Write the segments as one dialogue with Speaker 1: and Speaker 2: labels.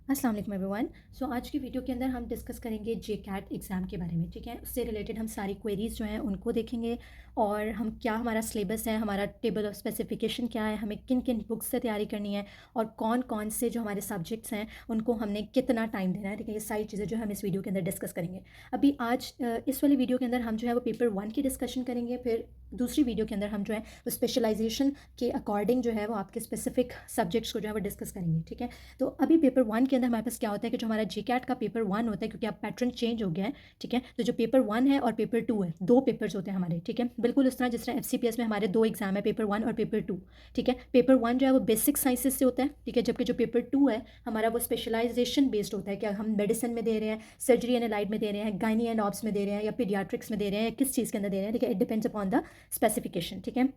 Speaker 1: अस्सलाम वालेकुम एवरीवन। सो आज की वीडियो के अंदर हम डिस्कस करेंगे जे कैट एग्ज़ाम के बारे में, ठीक है। उससे रिलेटेड हम सारी क्वेरीज़ जो हैं उनको देखेंगे और हम क्या हमारा सिलेबस है, हमारा टेबल ऑफ स्पेसिफिकेशन क्या है, हमें किन किन बुक्स से तैयारी करनी है और कौन कौन से जो हमारे सब्जेक्ट्स हैं उनको हमने कितना टाइम देना है, ठीक है। ये सारी चीज़ें जो हम इस वीडियो के अंदर डिस्कस करेंगे। अभी आज इस वाली वीडियो के अंदर हम जो है वो पेपर 1 की डिस्कशन करेंगे। फिर दूसरी वीडियो के अंदर हम जो है वो स्पेशलाइजेशन के अकॉर्डिंग जो है वो आपके स्पेसिफिक सब्जेक्ट्स को जो है वो डिस्कस करेंगे, ठीक है। तो अभी पेपर 1 के अंदर हमारे पास क्या होता है कि जो हमारा जीकैट का पेपर 1 होता है, क्योंकि अब पैटर्न चेंज हो गया है, ठीक है। तो जो पेपर 1 है और पेपर 2 है, 2 पेपर्स होते हैं हमारे, ठीक है। बिल्कुल उस तरह जिस तरह एफसीपीएस में हमारे 2 एग्जाम है, पेपर 1 और पेपर 2, ठीक है। पेपर 1 जो है वो बेसिक साइंसेज से होता है, ठीक है, जबकि जो पेपर 2 है हमारा वो स्पेशलाइजेशन बेस्ड होता है कि हम मेडिसिन में दे रहे हैं, सर्जरी एंड एलाइड में दे रहे हैं, गायनी एंड ऑब्स में दे रहे हैं या पीडियाट्रिक्स में दे रहे हैं, या किस चीज़ के अंदर दे रहे हैं, ठीक है। It depends upon the specification, ठीक है।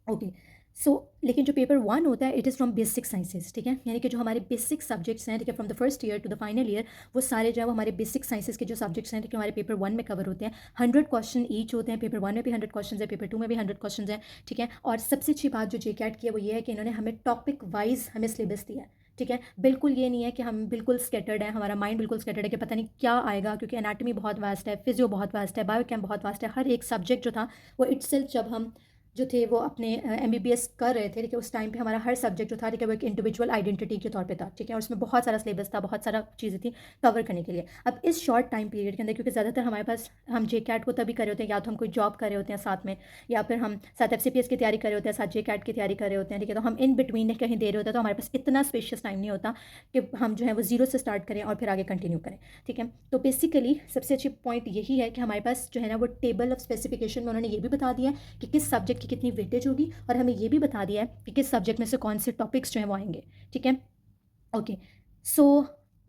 Speaker 1: ओके। सो लेकिन जो पेपर 1 होता है it is from basic sciences, ठीक है। यानी कि जो हमारे बेसिक सब्जेक्ट्स हैं, ठीक है, from the first year to the final year, वो सारे जो है वो हमारे बेसिक साइंसेज के जो सब्जेक्ट्स हैं, ठीक है, हमारे पेपर 1 में कवर होते हैं। 100 क्वेश्चन ईच होते हैं। पेपर 1 में भी 100 क्वेश्चन है, पेपर 2 में भी 100 क्वेश्चन है, ठीक है। और सबसे अच्छी बात जो जेकैट की है वो ये है कि इन्होंने हमें टॉपिक वाइज हमें सिलेबस दिया है, ठीक है। बिल्कुल ये नहीं है कि हम बिल्कुल स्कैटर्ड है, हमारा माइंड बिल्कुल स्कैटर्ड है कि पता नहीं क्या आएगा, क्योंकि एनाटॉमी बहुत वास्ट है, फिजियो बहुत वास्ट है, बायोकेम बहुत वास्ट है। हर एक सब्जेक्ट जो था वो इटसेल्फ जब हम जो थे वो अपने एमबीबीएस कर रहे थे, ठीक है, उस टाइम पे हमारा हर सब्जेक्ट जो था, ठीक है, वो एक इंडिविजुअल आइडेंटिटी के तौर पे था, ठीक है। और उसमें बहुत सारा सिलेबस था, बहुत सारा चीज़ें थी कवर करने के लिए। अब इस शॉर्ट टाइम पीरियड के अंदर, क्योंकि ज़्यादातर हमारे पास हम जे कैट को तभी कर रहे होते हैं, या तो हम कोई जॉब कर रहे होते हैं साथ में, या फिर हम साथ एफसीपीएस की तैयारी कर रहे होते हैं, साथ जे कैट की तैयारी कर रहे होते हैं, ठीक है। तो हम इन बिटवीन कहीं दे रहे होते हैं, तो हमारे पास इतना स्पेशियस टाइम नहीं होता कि हम जो है वो जीरो से स्टार्ट करें और फिर आगे कंटिन्यू करें, ठीक है। तो बेसिकली सबसे अच्छी पॉइंट यही है कि हमारे पास जो है ना वो टेबल ऑफ स्पेसिफिकेशन में उन्होंने ये भी बता दिया है कि किस सब्जेक्ट की कितनी वेटेज होगी, और हमें ये भी बता दिया है कि किस सब्जेक्ट में से कौन से टॉपिक्स जो हैं वो आएंगे, ठीक है। ओके। सो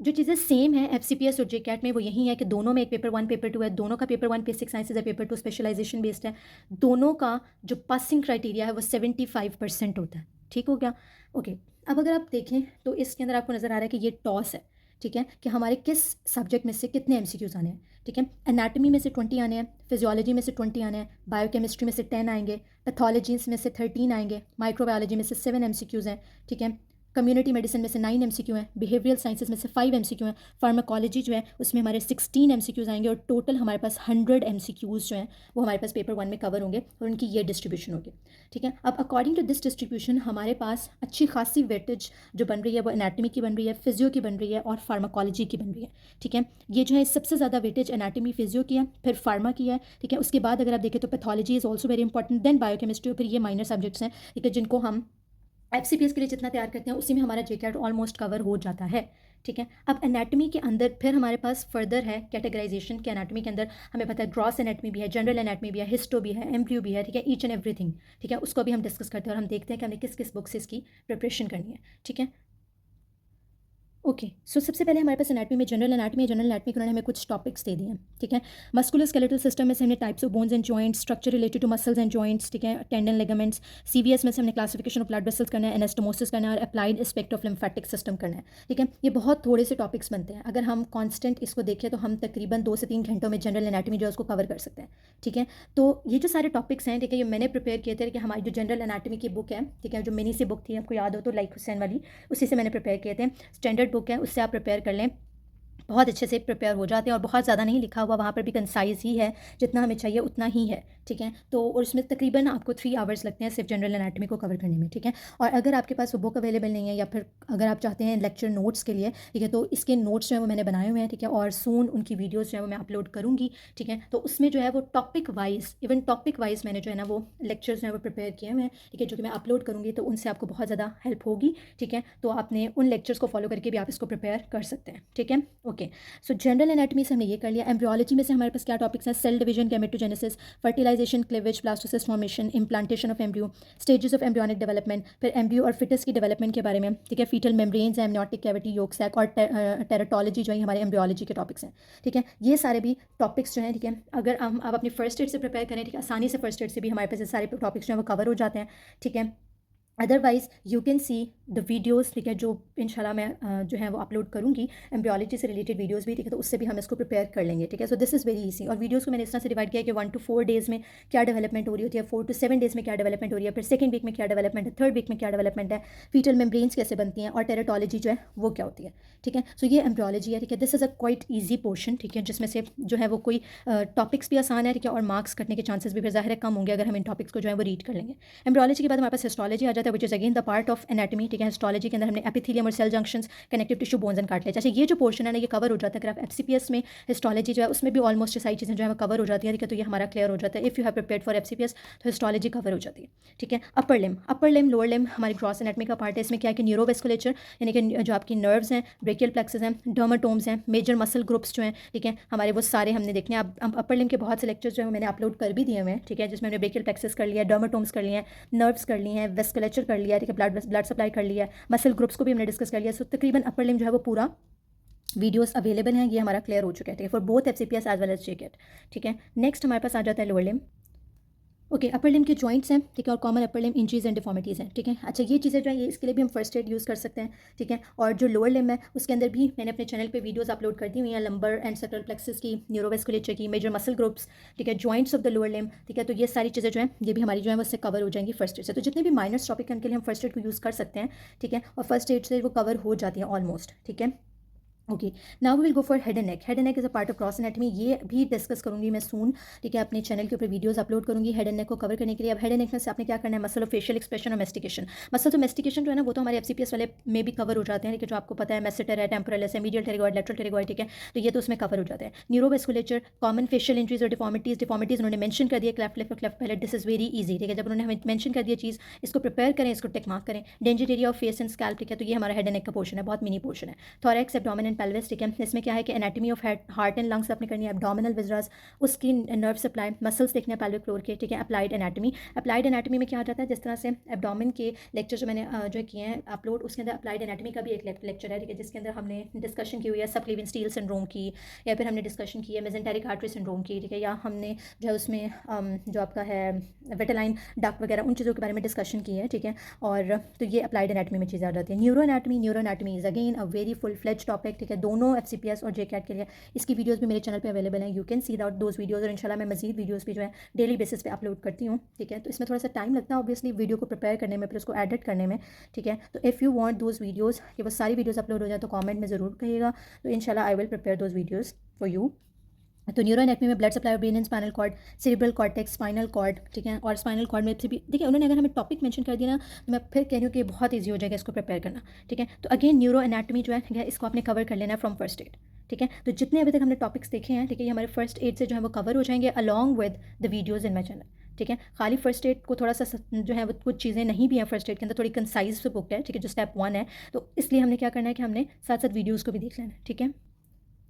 Speaker 1: जो चीज़ें सेम है एफ सी पी एस और जे कैट में वो यही है कि दोनों में एक पेपर 1 पेपर 2 है, दोनों का पेपर 1 बेसिक साइंसेज है, पेपर 2 स्पेशलाइजेशन बेस्ड है। दोनों का जो पासिंग क्राइटेरिया है वो 75% होता है, ठीक हो गया। ओके। अब अगर आप देखें तो इसके अंदर आपको नज़र आ रहा है कि ये टॉस है, ठीक है, कि हमारे किस सब्जेक्ट में से कितने एमसीक्यूज आने हैं, ठीक है। एनाटॉमी में से 20 आने हैं, फिजियोलॉजी में से 20 आने हैं, बायोकेमिस्ट्री में से 10 आएंगे, पैथोलॉजीज में से 13 आएंगे, माइक्रोबायोलॉजी में से 7 एमसीक्यूज हैं, ठीक है। कम्युनिटी मेडिसिन में से 9 एमसीक्यू हैं, बिहेवियरल साइंसेज में से 5 एमसीक्यू हैं, फार्माकोलॉजी जो है उसमें हमारे 16 एमसीक्यूज आएंगे, और टोटल हमारे पास 100 एमसीक्यूज जो हैं वो हमारे पास पेपर 1 में कवर होंगे, और उनकी ये डिस्ट्रीब्यूशन होगी, ठीक है। अब अकॉर्डिंग टू दिस डिस्ट्रीब्यूशन हमारे पास अच्छी खासी वेटेज जो बन रही है वो एनाटॉमी की बन रही है, फिजियो की बन रही है, और फार्माकोलॉजी की बन रही है, ठीक है। ये जो है सबसे ज़्यादा वेटेज एनाटॉमी फिजियो की है, फिर फार्मा की है, ठीक है। उसके बाद अगर आप देखें तो pathology is also very important, then biochemistry, और फिर ये माइनर सब्जेक्ट्स हैं, ठीक है, जिनको हम एफसीपीएस के लिए जितना तैयार करते हैं उसी में हमारा जेकेट ऑलमोस्ट कवर हो जाता है, ठीक है। अब एनाटॉमी के अंदर फिर हमारे पास फर्दर है कैटेगराइजेशन के। एनाटॉमी के अंदर हमें पता है ग्रॉस एनाटॉमी भी है, जनरल एनाटॉमी भी है, हिस्टो भी है, एम्ब्रियो भी है, ठीक है, ईच एंड एवरीथिंग, ठीक है। उसको भी हम डिस्कस करते हैं और हम देखते हैं कि हमें किस किस बुक से इसकी प्रिपरेशन करनी है, ठीक है। ओके। सो सबसे पहले हमारे पास एनाटॉमी में जनरल एनाटॉमी है। जनरल एनाटॉमी के उन्होंने हमें कुछ टॉपिक्स दे दिए हैं, ठीक है। मस्कुलर स्केलेटल सिस्टम में से हमने types of bones and joints, structure related to muscles and joints, ठीक है, टेंडन लिगामेंट्स। सीवीएस में से हमने क्लासिफिकेशन ऑफ ब्लड वेसल्स करना है, एनास्टोमोसिस करना है, और applied aspect of lymphatic system करना है, ठीक है। ये बहुत थोड़े से टॉपिक्स बनते हैं, अगर हम कॉन्स्टेंट इसको देखें तो हम तकरीबन 2 से 3 घंटों में जनरल एनाटॉमी जो है उसको कवर कर सकते हैं, ठीक है। तो ये जो सारे टॉपिक्स हैं, ठीक है, ये मैंने प्रिपेयर किए थे कि हमारी जो जनरल एनाटॉमी की बुक है, ठीक है, जो मिनी सी बुक थी आपको याद हो तो लाइक हुसैन वाली, उसी से मैंने प्रिपेयर किए थे। स्टैंडर्ड बुक है, उससे आप प्रिपेयर कर लें, बहुत अच्छे से प्रिपेयर हो जाते हैं, और बहुत ज़्यादा नहीं लिखा हुआ वहाँ पर भी, कंसाइज ही है, जितना हमें चाहिए उतना ही है, ठीक है। तो और उसमें तकरीबन आपको 3 आवर्स लगते हैं सिर्फ जनरल एनाटॉमी को कवर करने में, ठीक है। और अगर आपके पास वो बुक अवेलेबल नहीं है, या फिर अगर आप चाहते हैं लेक्चर नोट्स के लिए, ठीक है, तो इसके नोट्स जो है वो मैंने बनाए हुए हैं, ठीक है, और सून उनकी वीडियोज़ जो है वो मैं अपलोड करूँगी, ठीक है। तो उसमें जो है वो topic wise, even topic wise मैंने जो है ना वो लेक्चर्स जो है वो प्रिपेयर किए हुए हैं, ठीक है, जो कि मैं अपलोड करूँगी, तो उनसे आपको बहुत ज़्यादा हेल्प होगी, ठीक है। तो आपने उन लेक्चर्स को फॉलो करके भी आप इसको प्रिपेयर कर सकते हैं, ठीक है। ओके। सो जनरल एनाटॉमी से हमने ये कर लिया। एम्ब्रियोलॉजी में से हमारे पास क्या टॉपिक्स हैं? Cell division, gametogenesis, fertilisation, cleavage, blastocyst formation, implantation of embryo, stages of embryonic development, फिर एम्ब्रियो और फिटस की डेवलपमेंट के बारे में, ठीक है, foetal membranes, amniotic cavity, yolk sac, और टेराटोलॉजी जो है हमारे एम्ब्रियोलॉजी के टॉपिक्स हैं, ठीक है। ये सारे भी टॉपिक्स जो हैं, ठीक है, अगर हम आप अपनी फर्स्ट एड से प्रिपेयर करें, ठीक है, आसानी से फर्स्ट एड से भी हमारे पास ये सारे टॉपिक्स जो हैं वो कवर हो जाते हैं, ठीक है। Otherwise you can see the videos, ठीक है, जो इंशाल्लाह मैं जो है वो अपलोड करूँगी एम्ब्रियोलॉजी से रिलेटेड वीडियोज़ भी, ठीक है, तो उससे भी हम इसको प्रिपेयर कर लेंगे, ठीक है। So this is very easy. और वीडियोज़ को मैंने इस तरह से डिवाइड किया है कि 1 to 4 डेज़ में क्या डेवलपमेंट हो रही होती है, 4 to 7 डेज़ में क्या डेवलपमेंट हो रही है, फिर सेकंड वीक में क्या डेवलपमेंट है, थर्ड वीक में क्या डेवलपमेंट है, फीटल मेम्ब्रेन्स कैसे बनती हैं, और टेराटोलॉजी जो है वो क्या होती है, ठीक है। सो ये एम्ब्रियोलॉजी है, ठीक है। This is a quite easy portion, ठीक है, जिसमें से जो है वो कोई टॉपिक्स भी आसान है, ठीक है, और मार्क्स कटने के चांसेस भी फिर ज़ाहिर है कम होंगे अगर हम इन टॉपिक्स को जो है वो रीड कर लेंगे। एम्ब्रियोलॉजी के बाद हमारे पास हिस्टोलॉजी आ जाता है, which is again the part of anatomy, ठीक है। हिस्टोलॉजी के अंदर हमने एपिथेलियम और cell junctions, connective tissue, bones and cartilage, अच्छा ये जो पोर्शन है ना ये कवर हो जाता है। अगर आप एफसीपीएस में हिस्टोलॉजी जो है उसमें भी ऑलमोस्ट सारी चीज़ें जो है वो कवर हो जाती है, ठीक है, तो ये हमारा क्लियर हो जाता है। If you have prepared for FCPS तो हिस्टोलॉजी कवर हो जाती है, ठीक है। अपर लिम लोअर लिम हमारी ग्रॉस एनाटमी का पार्ट है। इसमें क्या है कि न्यूरोवेस्कुलेचर यानी कि जो आपकी नर्व्स हैं, ब्रेकियल प्लेक्सेस हैं, डर्माटोम्स हैं, मेजर मसल ग्रुप्स जो हैं, ठीक है, हमारे वो सारे हमने देखने हैं। अब अपर लिम के बहुत से लेक्चर्स जो है मैंने अपलोड कर भी दिए हुए हैं, ठीक है, जिसमें हमने ब्रेकियल प्लेक्सेस कर लिया, डर्माटोम्स कर लिए हैं, नर्व्स कर ली हैं, वेस्कुलेचर कर लिया, ठीक है, ब्लड सप्लाई कर लिया, मसल ग्रुप्स को भी हमने डिस्कस कर लिया। सो तकरीबन अपर लिम जो है वो पूरा वीडियोस अवेलेबल हैं, ये हमारा क्लियर हो चुका है, ठीक है, for both FCPS as well as जेकेट, ठीक है। नेक्स्ट हमारे पास आ जाता है लोअर लिम। ओके, अपर लिम के जॉइंट्स हैं, ठीक है, और common upper limb injuries and deformities हैं, ठीक है। अच्छा ये चीज़ें जो है ये इसके लिए भी हम फर्स्ट एड यूज़ कर सकते हैं, ठीक है। और जो लोअर लिम है उसके अंदर भी मैंने अपने चैनल पे वीडियोस अपलोड कर दी हुई हैं, लंबर एंड सैक्रल प्लेक्सस की, न्यूरोवेस्कुलेचर की, मेजर मसल ग्रुप्स, ठीक है, joints of the lower limb, ठीक है। तो ये सारी चीज़ें जो हैं ये भी हमारी जो है उससे कवर हो जाएंगी फर्स्ट एड से। तो जितने भी माइनर टॉपिक हैं उनके लिए हम फर्स्ट एड को यूज़ कर सकते हैं, ठीक है, और फर्स्ट एड से वो कवर हो जाती है ऑलमोस्ट, ठीक है। Okay, now we will go for head and neck. Head and neck is a part of gross anatomy, ये भी डिस्कस करूंगी मैं सून, ठीक है, अपने चैनल के ऊपर वीडियोस अपलोड करूंगी हेड एंड नेक को कवर करने के लिए। अब हेड एंड नेक में से आपने क्या करना है, मसल और फेशियल एक्सप्रेशन और मेस्टिकेशन। मसल तो मेस्टिकेशन जो है ना वो तो हमारे एफसीपीएस वाले में भी कवर हो जाते हैं, लेकिन जो आपको पता है मेसेटर है, टेम्पोरल है, मीडियल टेरिगॉइड, लेटरल टेरिगॉइड, ठीक है, तो ये तो उसमें कवर हो जाते हैं। न्यूरोवेस्कुलेचर, कॉमन फेशियल इंजरीज और डिफॉर्मिटीज़ उन्होंने मेंशन कर दिया, क्लेफ्ट लिप और cleft palate, this is very easy, ठीक है। जब उन्होंने हमें मेंशन कर दिया चीज़, इसको प्रिपेयर करें, इसको टिक मार्क करें। Danger area of face and scalp, ठीक है, तो ये हमारा हेड एंड नेक का पोर्शन है, बहुत मिनी पोर्शन है। थोरैक्स, एब्डोमेन एंड पेल्विस, ठीक है, इसमें क्या है कि anatomy of heart and lungs आपने करनी है, एब्डोमिनल विजरास, उसकी नर्व सप्लाई, मसल्स देखने हैं पेल्विक फ्लोर के, ठीक है। अप्लाइड एनाटमी में क्या आ जाता है, जिस तरह से एब्डोमिन के लेक्चर जो मैंने जो किए हैं अपलोड, उसके अंदर अप्लाइड एनाटमी का भी एक लेक्चर है, ठीक है, जिसके अंदर हमने डिस्कशन की हुई है सबक्लेवियन स्टील सिंड्रोम की, या फिर हमने डिस्कशन की है मेजेंटेरिक आर्टरी सिंड्रोम की, ठीक है, या हमने जो है उसमें जो आपका है वेटेलाइन डक्ट वगैरह उन चीज़ों के बारे में डिस्कशन की है, ठीक है। और तो ये अप्लाइड एनाटमी में चीज़ें आ जाती है। Neuroanatomy is again a very full fledged topic, ठीक है, दोनों एफसीपीएस और जेकेट के लिए। इसकी वीडियोस भी मेरे चैनल पे अवेलेबल हैं, you can see out those videos, और इंशाल्लाह मैं मजीद वीडियोस भी जो है डेली बेसिस पे अपलोड करती हूँ, ठीक है। तो इसमें थोड़ा सा टाइम लगता है ऑब्वियसली वीडियो को प्रिपेयर करने में, फिर उसको एडिट करने में, ठीक है। तो if you want those videos कि वो सारी वीडियोस अपलोड हो जाए तो कमेंट में ज़रूर कहिएगा, तो इंशाल्लाह I will prepare those videos for you. तो न्यूरो एनाटमी में blood supply, brain and spinal cord, cerebral cortex, spinal cord, ठीक है, और स्पाइनल कॉर्ड में फिर भी देखिए उन्होंने अगर हमें टॉपिक मेंशन कर दिया ना तो मैं फिर कह रही हूँ कि बहुत ईजी हो जाएगा इसको प्रिपेयर करना, ठीक है। तो अगेन न्यूरो एनाटमी जो है, ठीक है, इसको आपने कवर कर लेना है फ्रॉम फर्स्ट एड, ठीक है। तो जितने अभी तक हमने टॉपिक्स देखे हैं, ठीक है, ये हमारे फर्स्ट एड से जो है वो कवर हो जाएंगे along with the videos in my channel, ठीक है। खाली फर्स्ट एड को थोड़ा सा जो है वो कुछ चीज़ें नहीं भी हैं फर्स्ट एड के अंदर, थोड़ी कंसाइज से बुक है, ठीक है, जो स्टेप 1 है, तो इसलिए हमने क्या करना है कि हमने साथ साथ वीडियोज़ को भी देख लेना है, ठीक है।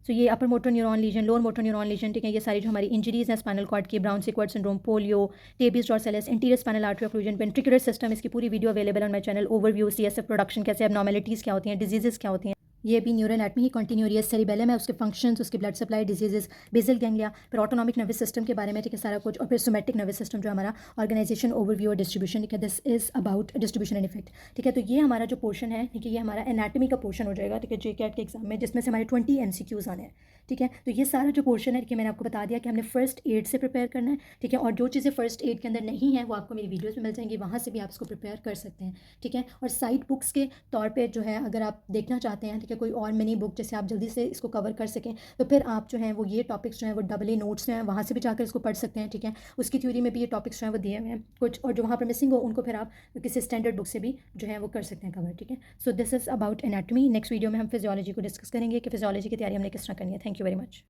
Speaker 1: सो ये upper motor neuron lesion, lower motor neuron lesion, ठीक है, ये सारी जो हमारी इंजरीज हैं स्पाइनल कॉर्ड की, Brown Sequard syndrome, polio, tabes dorsalis, interior spinal artery occlusion, ventricular system, इसकी पूरी video available on my channel, overview, CSF production, कैसे एबनॉर्मेलिटीज़ क्या होती हैं, डिजीजेस क्या होती हैं, ये भी न्यूरो एनाटमी ही कॉन्टिन्यूरियस सेरिबेलम है, उसके फंक्शंस, उसकी blood supply, diseases, basal ganglia, फिर ऑटोनॉमिक नर्वस सिस्टम के बारे में, ठीक है, सारा कुछ, और फिर सोमैटिक नर्वस सिस्टम जो हमारा ऑर्गेनाइजेशन, ओवरव्यू और डिस्ट्रीब्यूशन, ठीक है, this is about distribution and effect, ठीक है। तो ये हमारा जो पोर्शन है, ठीक है, ये हमारा एनाटमी का पोर्शन हो जाएगा, ठीक है, जेकेट के एग्जाम में, जिसमें से हमारे 20 एमसीक्यूज आने हैं, ठीक है। तो ये सारा जो पोर्शन है, ठीक है, मैंने आपको बता दिया कि हमने फर्स्ट एड से प्रिपेयर करना है, ठीक है, और जो चीज़ें फर्स्ट एड के अंदर नहीं है वो आपको मेरी वीडियोज़ में मिल जाएंगी, वहाँ से भी आप इसको प्रिपेयर कर सकते हैं, ठीक है। और साइड बुक्स के तौर पर जो है अगर आप देखना चाहते हैं, ठीक है, कोई और मिनी बुक जैसे आप जल्दी से इसको कवर कर सकें, तो फिर आप जो हैं वो ये टॉपिक्स जो हैं वो डबल ए नोट्स हैं, वहाँ से भी जाकर इसको पढ़ सकते हैं, ठीक है। उसकी थ्योरी में भी ये टॉपिक्स जो हैं वो दिए हुए हैं कुछ, और जो वहाँ पर मिसिंग हो उनको फिर आप किसी स्टैंडर्ड बुक से भी जो है वो कर सकते हैं कवर, ठीक है। So this is about anatomy. Next video में हम फिजियोलॉजी को डिस्कस करेंगे कि फिजियोलॉजी की तैयारी हमने किस तरह करनी है। Thank you very much.